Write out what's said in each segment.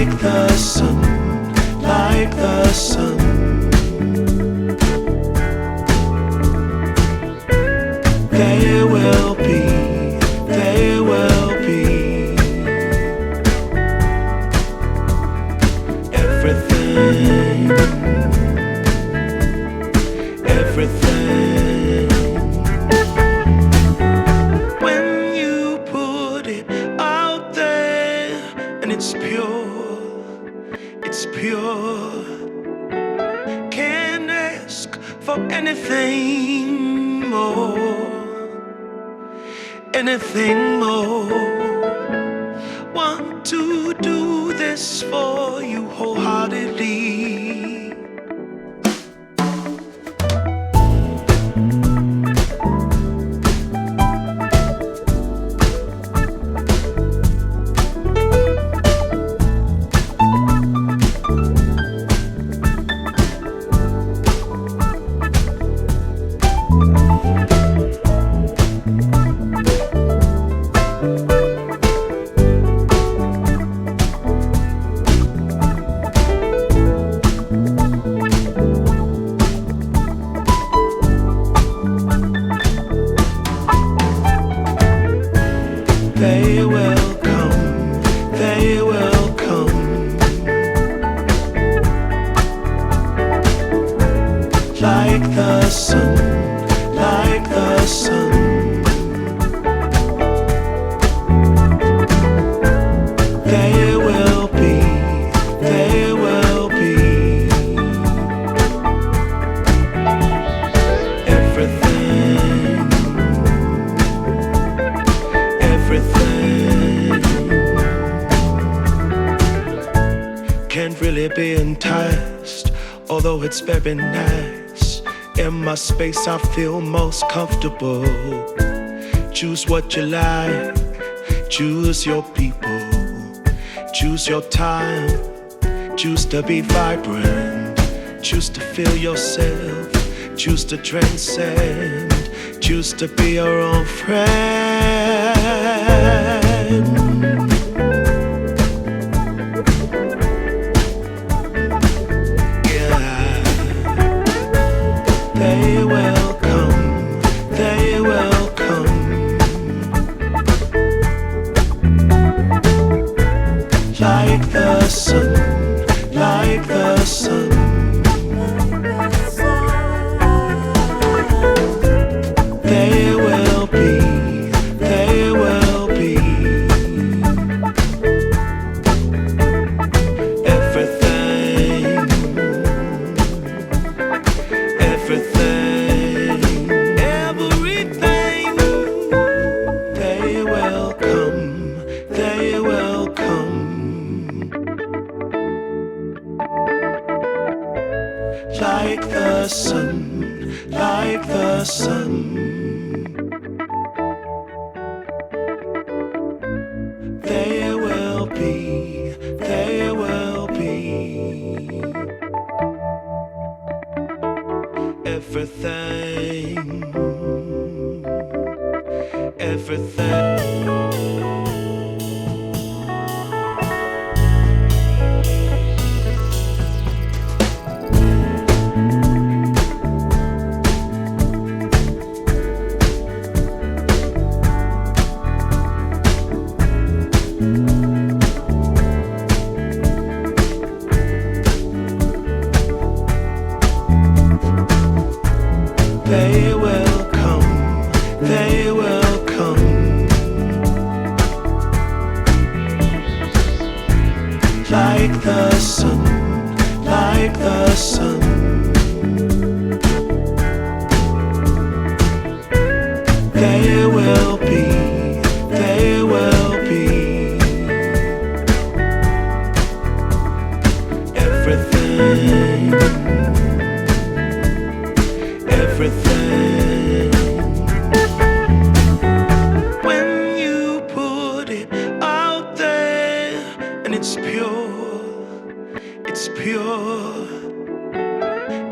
like the sun, like the sun. There will be, there will be everything, everything. When you put it out there and it's pure, it's pure. Can't ask for anything more, anything more. Want to do this for you wholeheartedly. They will come, they will come, like the sun, like the sun. There will be, there will be everything, everything. Can't really be enticed, although it's very nice. In my space I feel most comfortable. Choose what you like, choose your people, choose your time, choose to be vibrant, choose to feel yourself, choose to transcend, choose to be your own friend. Yeah, they will come, they will come, like the sun, like the sun. There will be, there will be everything, everything, everything. They will come, they will come, like the sun, like the sun. There will be, there will be everything, everything. They will come, they will come, like the sun, like the sun. There will be, there will be everything, everything. When you put it out there and it's pure, it's pure.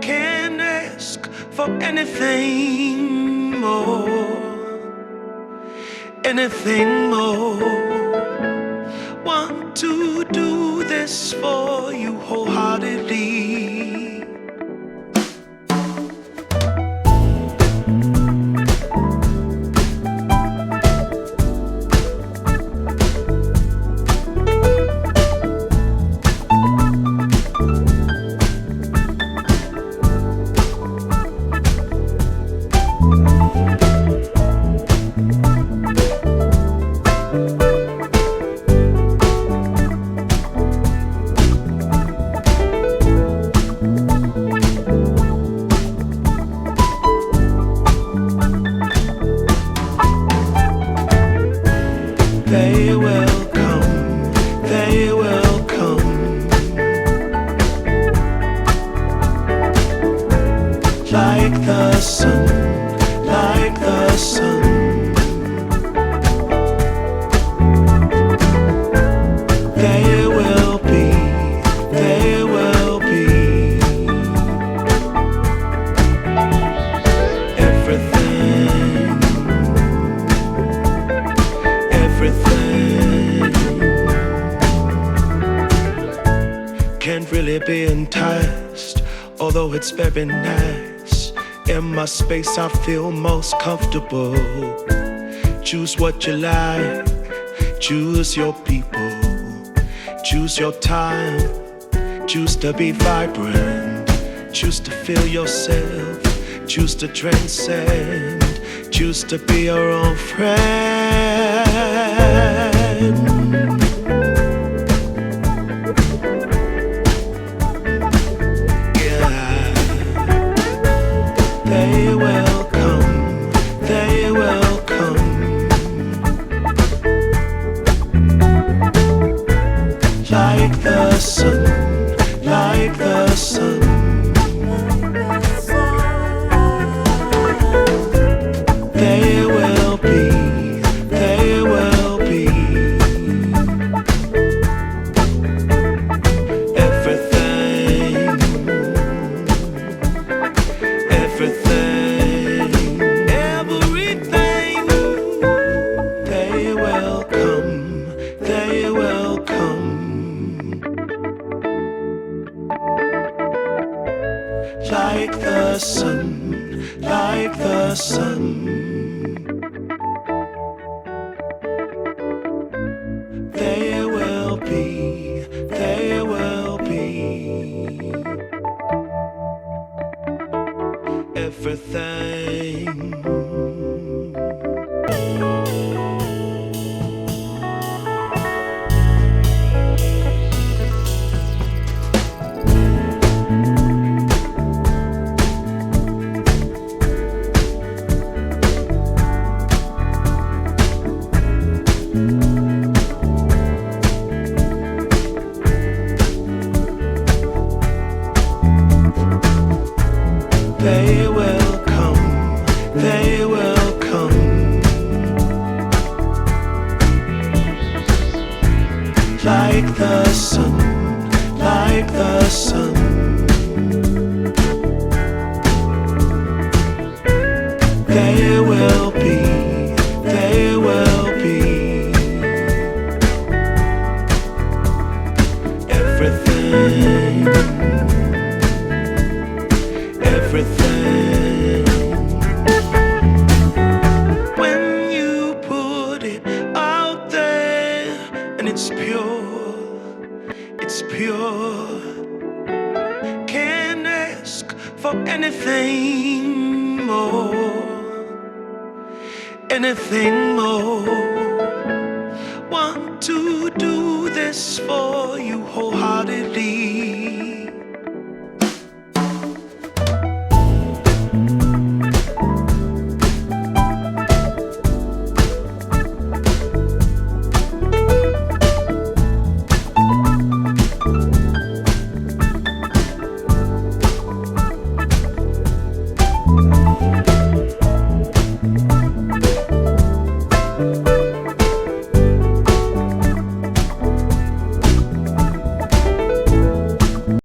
Can't ask for anything more, anything more. Want to do this this for you wholeheartedly. They will come, they will come, like the sun, like the sun. They will be, they will be everything, everything. Can't really be enticed, although it's very nice. In my space I feel most comfortable. Choose what you like, choose your people, choose your time, choose to be vibrant, choose to feel yourself, choose to transcend, choose to be your own friend. They will come, they will come, like the sun, like the sun. They will be, they will be everything, everything, everything. They will come, they will come, like the sun, like the sun. They will be, they will be everything. They will come, they will come, like the sun, like the sun. They will be, they will be everything, everything. When you put it out there and it's pure, it's pure. Can't ask for anything more, anything more.